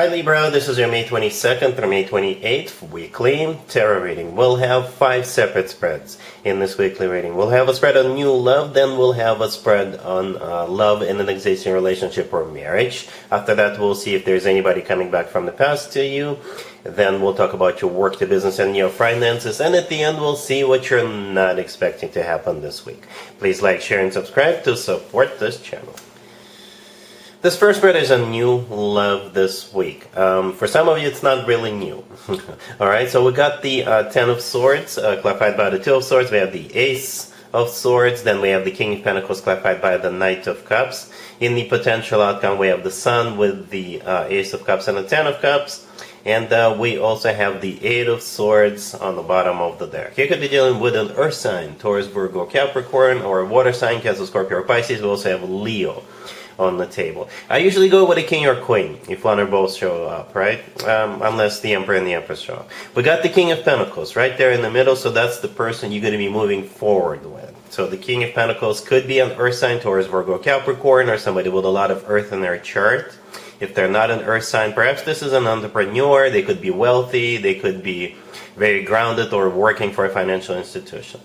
Hi Libra, this is your May 22nd through May 28th weekly tarot reading. We'll have 5 separate spreads in this weekly reading. We'll have a spread on new love, then we'll have a spread on love in an existing relationship or marriage. After that, we'll see if there's anybody coming back from the past to you. Then we'll talk about your work, the business, and your finances. And at the end, we'll see what you're not expecting to happen this week. Please like, share, and subscribe to support this channel. This first spread is a new love this week. For some of you, it's not really new. Alright, so we got the Ten of Swords, clarified by the Two of Swords. We have the Ace of Swords. Then we have the King of Pentacles, clarified by the Knight of Cups. In the potential outcome, we have the Sun with the Ace of Cups and the Ten of Cups. And we also have the Eight of Swords on the bottom of the deck. You could be dealing with an Earth sign, Taurus, Virgo, Capricorn, or a Water sign, Cancer, Scorpio, or Pisces. We also have Leo on the table. I usually go with a king or queen if one or both show up, right? Unless the Emperor and the Empress show up. We got the King of Pentacles right there in the middle, so that's the person you're going to be moving forward with. So the King of Pentacles could be an Earth sign, Taurus, Virgo, Capricorn, or somebody with a lot of Earth in their chart. If they're not an Earth sign, perhaps this is an entrepreneur. They could be wealthy, they could be very grounded, or working for a financial institution,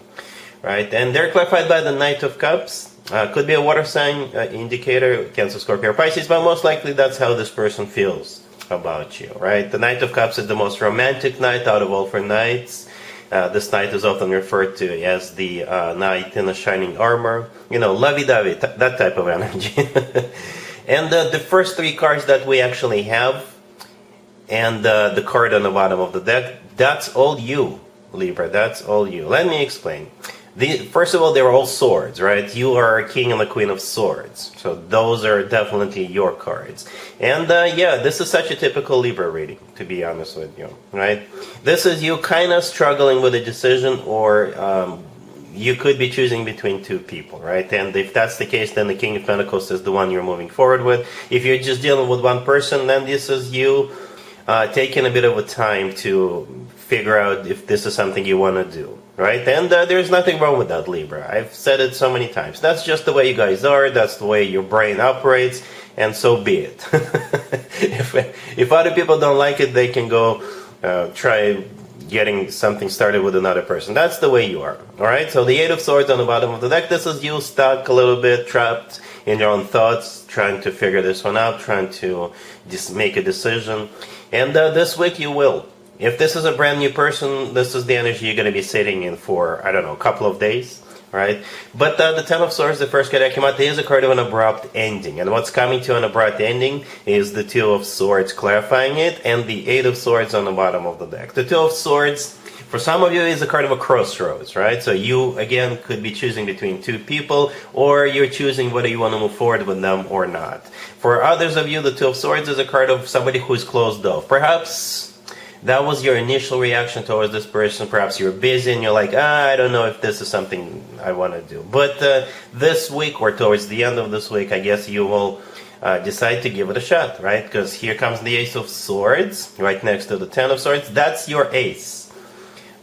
right? And they're clarified by the Knight of Cups. Could be a water sign indicator, Cancer, Scorpio, or Pisces, but most likely that's how this person feels about you, right? The Knight of Cups is the most romantic knight out of all 4 knights. This knight is often referred to as the knight in a shining armor. You know, lovey-dovey, that type of energy. And the first 3 cards that we actually have, and the card on the bottom of the deck, that's all you, Libra, that's all you. Let me explain. First of all, they're all swords, right? You are a king and a queen of swords. So those are definitely your cards. And yeah, this is such a typical Libra reading, to be honest with you, right? This is you kind of struggling with a decision, or you could be choosing between 2 people, right? And if that's the case, then the King of Pentacles is the one you're moving forward with. If you're just dealing with one person, then this is you taking a bit of a time to figure out if this is something you want to do, right? And there's nothing wrong with that, Libra. I've said it so many times. That's just the way you guys are. That's the way your brain operates, and so be it. If other people don't like it, they can go try getting something started with another person. That's the way you are, all right? So the Eight of Swords on the bottom of the deck, this is you stuck a little bit, trapped in your own thoughts, trying to figure this one out, trying to just make a decision. And this week you will. If this is a brand new person, this is the energy you're going to be sitting in for, I don't know, a couple of days, right? But the Ten of Swords, the first card that came out, is a card of an abrupt ending. And what's coming to an abrupt ending is the Two of Swords clarifying it, and the Eight of Swords on the bottom of the deck. The Two of Swords, for some of you, is a card of a crossroads, right? So you, again, could be choosing between 2 people, or you're choosing whether you want to move forward with them or not. For others of you, the Two of Swords is a card of somebody who's closed off. Perhaps that was your initial reaction towards this person. Perhaps you're busy and you're like, I don't know if this is something I want to do. But this week, or towards the end of this week, I guess you will decide to give it a shot, right? Because here comes the Ace of Swords right next to the Ten of Swords. That's your ace,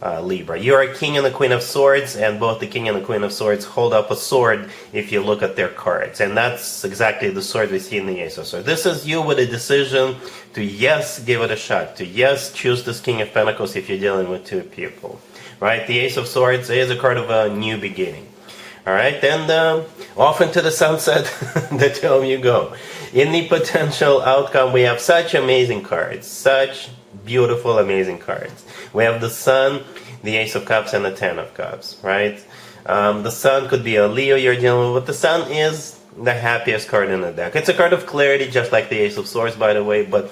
Libra. You're a King and a Queen of Swords, and both the King and the Queen of Swords hold up a sword if you look at their cards. And that's exactly the sword we see in the Ace of Swords. This is you with a decision to, yes, give it a shot, to, yes, choose this King of Pentacles if you're dealing with 2 people, right? The Ace of Swords is a card of a new beginning. All right, and off into the sunset, the 2 of you go. In the potential outcome, we have such amazing cards, such beautiful, amazing cards. We have the Sun, the Ace of Cups, and the Ten of Cups, right? The Sun could be a Leo you're dealing with. The Sun is the happiest card in the deck. It's a card of clarity, just like the Ace of Swords, by the way, but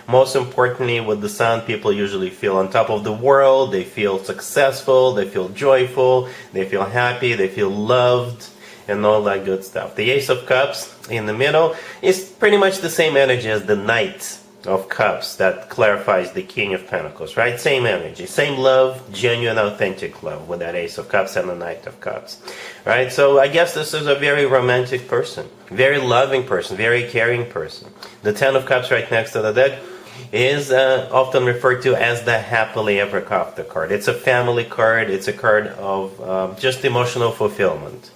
most importantly, with the Sun, people usually feel on top of the world, they feel successful, they feel joyful, they feel happy, they feel loved, and all that good stuff. The Ace of Cups in the middle is pretty much the same energy as the Knight of Cups that clarifies the King of Pentacles, right? Same energy, same love, genuine, authentic love with that Ace of Cups and the Knight of Cups, right? So I guess this is a very romantic person, very loving person, very caring person. The Ten of Cups right next to the deck is often referred to as the happily ever after card. It's a family card. It's a card of just emotional fulfillment.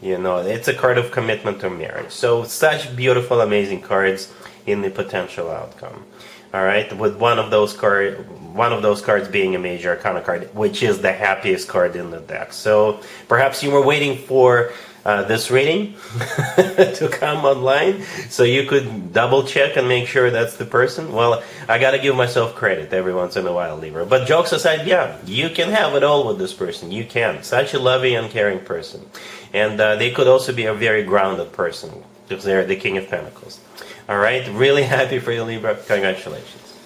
You know, it's a card of commitment or marriage. So such beautiful, amazing cards. in the potential outcome. All right, with one of those cards being a major arcana card, which is the happiest card in the deck. So perhaps you were waiting for this reading to come online, so you could double check and make sure that's the person. Well, I gotta give myself credit every once in a while, Libra. But jokes aside, yeah, you can have it all with this person. You can. Such a loving and caring person. And they could also be a very grounded person, because they're the King of Pentacles. Alright, really happy for you, Libra. Congratulations.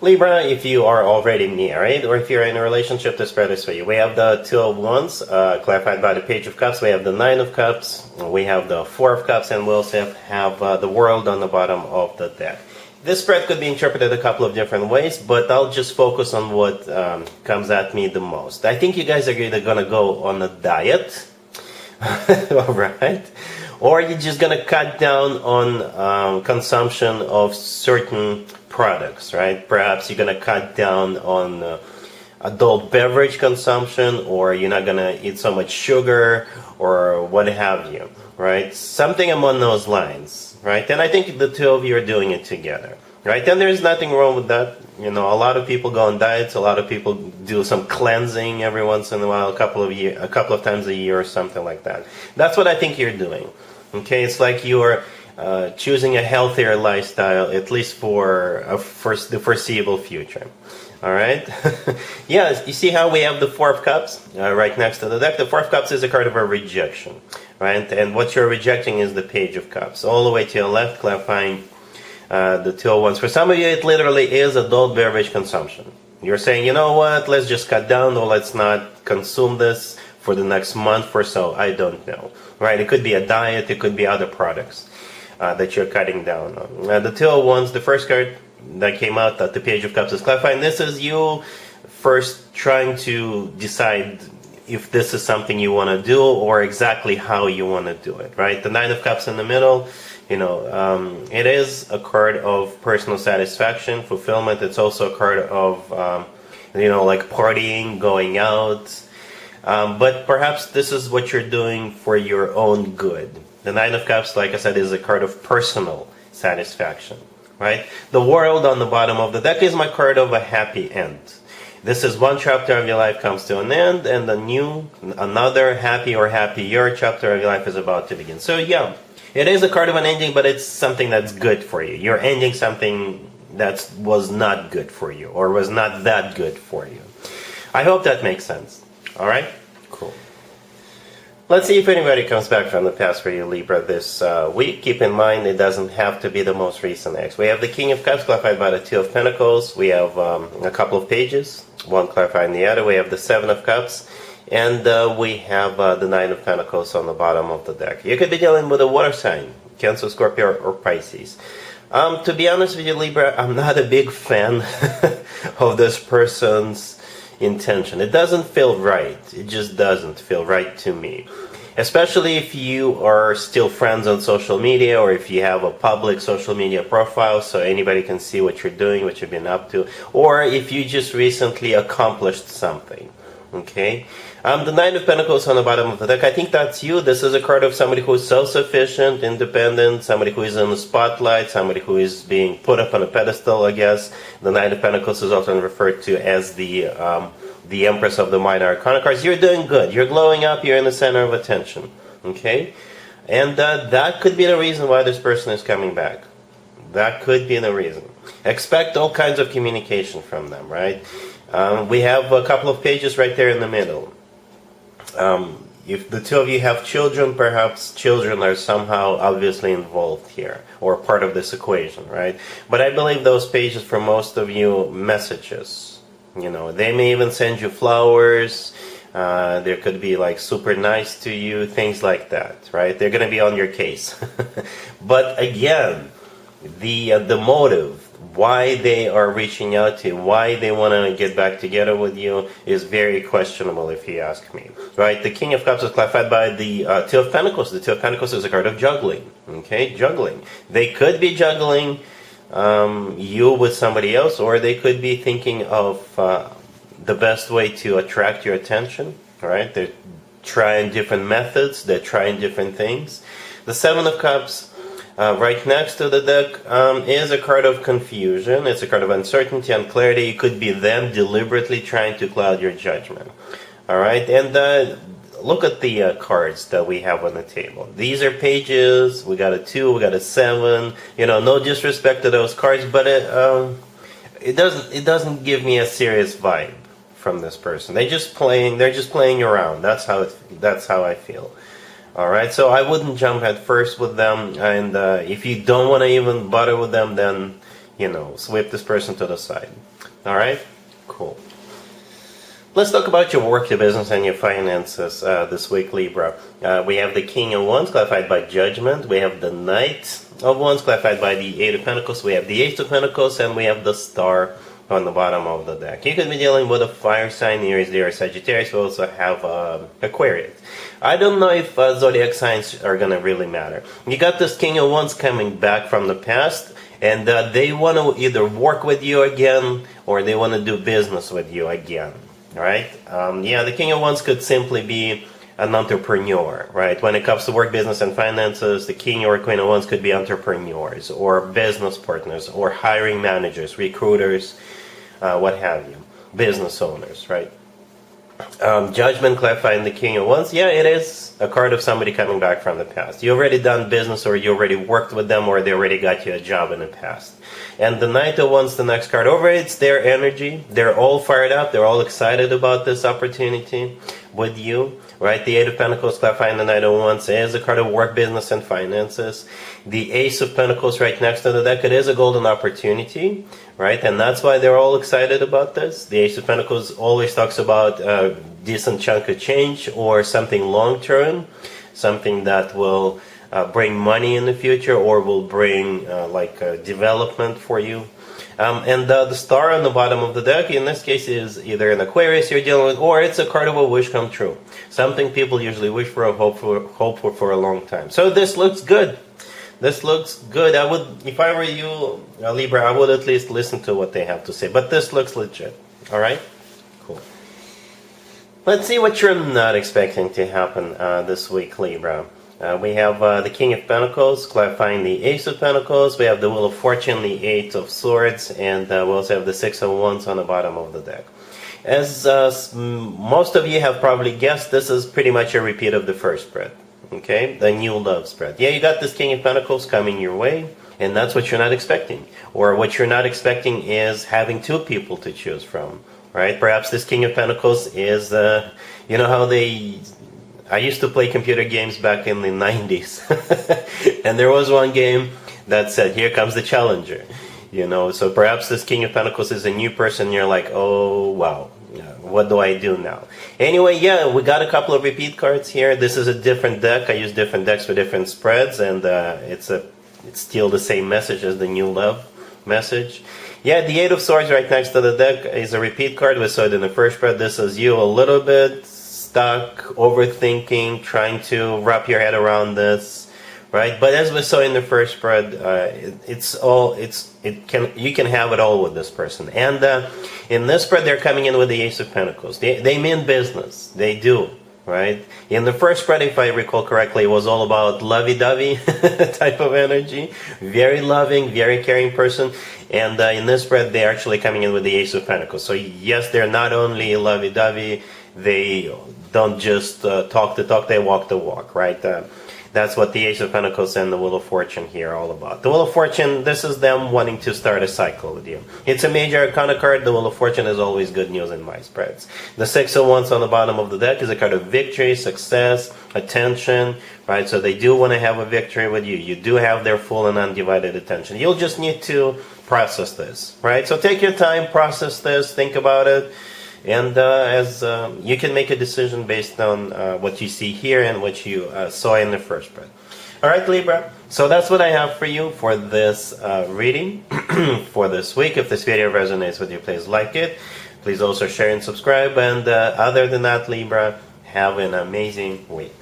Libra, if you are already married or if you're in a relationship, this spread is for you. We have the Two of Wands, clarified by the Page of Cups. We have the Nine of Cups. We have the Four of Cups. And we also have the World on the bottom of the deck. This spread could be interpreted a couple of different ways, but I'll just focus on what comes at me the most. I think you guys are either going to go on a diet, alright? Or you're just going to cut down on consumption of certain products, right? Perhaps you're going to cut down on adult beverage consumption, or you're not going to eat so much sugar, or what have you, right? Something among those lines, right? And I think the two of you are doing it together, right? And there's nothing wrong with that. You know, a lot of people go on diets, a lot of people do some cleansing every once in a while, a couple of times a year or something like that. That's what I think you're doing. Okay, it's like you're choosing a healthier lifestyle, at least for the foreseeable future. All right? Yeah, you see how we have the Four of Cups right next to the deck? The Four of Cups is a card of a rejection, right? And what you're rejecting is the Page of Cups. All the way to your left, clarifying the Two of Wands. For some of you, it literally is adult beverage consumption. You're saying, you know what, let's just cut down, or let's not consume this for the next month or so. I don't know. Right? It could be a diet, it could be other products that you're cutting down on. The Two of Wands, the first card that came out, that the Page of Cups is clarifying. This is you first trying to decide if this is something you want to do, or exactly how you want to do it, right? The Nine of Cups in the middle, you know, it is a card of personal satisfaction, fulfillment. It's also a card of, you know, like partying, going out. But perhaps this is what you're doing for your own good. The Nine of Cups, like I said, is a card of personal satisfaction, right? The World on the bottom of the deck is my card of a happy end. This is one chapter of your life comes to an end, and another happy or happier chapter of your life is about to begin. So yeah, it is a card of an ending, but it's something that's good for you. You're ending something that was not good for you, or was not that good for you. I hope that makes sense. Alright? Cool. Let's see if anybody comes back from the past for you, Libra, this week. Keep in mind, it doesn't have to be the most recent ex. We have the King of Cups clarified by the Two of Pentacles. We have a couple of pages, one clarifying the other. We have the Seven of Cups. And we have the Nine of Pentacles on the bottom of the deck. You could be dealing with a water sign, Cancer, Scorpio, or Pisces. To be honest with you, Libra, I'm not a big fan of this person's intention. It doesn't feel right. It just doesn't feel right to me. Especially if you are still friends on social media, or if you have a public social media profile so anybody can see what you're doing, what you've been up to, or if you just recently accomplished something. Okay? The Nine of Pentacles on the bottom of the deck, I think that's you. This is a card of somebody who is self-sufficient, independent, somebody who is in the spotlight, somebody who is being put up on a pedestal, I guess. The Nine of Pentacles is often referred to as the Empress of the Minor Arcana cards. You're doing good. You're glowing up. You're in the center of attention. Okay? And that could be the reason why this person is coming back. That could be the reason. Expect all kinds of communication from them, right? We have a couple of pages right there in the middle. If the two of you have children, perhaps children are somehow obviously involved here, or part of this equation, right? But I believe those pages, for most of you, messages. You know, they may even send you flowers. There could be like super nice to you, things like that, right? They're going to be on your case. But again, the motive, why they are reaching out to you, why they want to get back together with you, is very questionable, if you ask me. Right? The King of Cups is clarified by the Two of Pentacles. The Two of Pentacles is a card of juggling. Okay, juggling. They could be juggling you with somebody else, or they could be thinking of the best way to attract your attention. Right? They're trying different methods. They're trying different things. The Seven of Cups Right next to the deck is a card of confusion. It's a card of uncertainty and clarity. It could be them deliberately trying to cloud your judgment. All right, and look at the cards that we have on the table. These are pages. We got a 2, we got a 7. You know, no disrespect to those cards, but it doesn't give me a serious vibe from this person. They're just playing around. That's how I feel. All right, so I wouldn't jump at first with them, and if you don't want to even bother with them, then sweep this person to the side. All right, cool. Let's talk about your work, your business, and your finances this week, Libra. We have the King of Wands clarified by Judgment. We have the Knight of Wands clarified by the Eight of Pentacles. We have the Ace of Pentacles, and we have the Star on the bottom of the deck. You could be dealing with a fire sign, Aries, Leo, Sagittarius. We also have Aquarius. I don't know if zodiac signs are going to really matter. You got this King of Wands coming back from the past, and they want to either work with you again or they want to do business with you again. Right? The King of Wands could simply be an entrepreneur, right? When it comes to work, business, and finances, the King or Queen of Wands could be entrepreneurs or business partners or hiring managers, recruiters, what have you, business owners, right? Judgment clarifying the King of Wands. Yeah, it is a card of somebody coming back from the past. You already done business, or you already worked with them, or they already got you a job in the past. And the Knight of Wands, the next card over, it's their energy. They're all fired up. They're all excited about this opportunity with you, right? The Eight of Pentacles clarifying the Knight of Wands is a card of work, business, and finances. The Ace of Pentacles right next to the deck, it is a golden opportunity, right? And that's why they're all excited about this. The Ace of Pentacles always talks about a decent chunk of change or something long-term, something that will bring money in the future or will bring development for you. And the Star on the bottom of the deck, in this case, is either an Aquarius you're dealing with, or it's a card of a wish come true. Something people usually wish for or hope for a long time. So this looks good. This looks good. I would, if I were you, Libra, I would at least listen to what they have to say. But this looks legit. All right? Cool. Let's see what you're not expecting to happen this week, Libra. We have the King of Pentacles clarifying the Ace of Pentacles. We have the Wheel of Fortune, the Eight of Swords, and we also have the Six of Wands on the bottom of the deck. As most of you have probably guessed, this is pretty much a repeat of the first spread. Okay, the new love spread. Yeah, you got this King of Pentacles coming your way, and that's what you're not expecting. Or what you're not expecting is having two people to choose from, right? Perhaps this King of Pentacles is, you know how I used to play computer games back in the 90s, and there was one game that said, here comes the challenger. So perhaps this King of Pentacles is a new person, you're like, oh, wow. What do I do now? Anyway, yeah, we got a couple of repeat cards here. This is a different deck. I use different decks for different spreads, and it's still the same message as the new love message. Yeah, the Eight of Swords right next to the deck is a repeat card. We saw it in the first spread. This is you a little bit stuck, overthinking, trying to wrap your head around this. Right, but as we saw in the first spread, you can have it all with this person. And in this spread, they're coming in with the Ace of Pentacles. They mean business. They do, right? In the first spread, if I recall correctly, it was all about lovey-dovey type of energy. Very loving, very caring person. And in this spread, they're actually coming in with the Ace of Pentacles. So yes, they're not only lovey-dovey, they don't just talk the talk, they walk the walk, right? That's what the Ace of Pentacles and the Wheel of Fortune here are all about. The Wheel of Fortune, this is them wanting to start a cycle with you. It's a major arcana card. The Wheel of Fortune is always good news in my spreads. The Six of Wands on the bottom of the deck is a card of victory, success, attention, right? So they do want to have a victory with you. You do have their full and undivided attention. You'll just need to process this, right? So take your time, process this, think about it. And you can make a decision based on what you see here and what you saw in the first spread. All right, Libra. So that's what I have for you for this reading for this week. If this video resonates with you, please like it. Please also share and subscribe. And other than that, Libra, have an amazing week.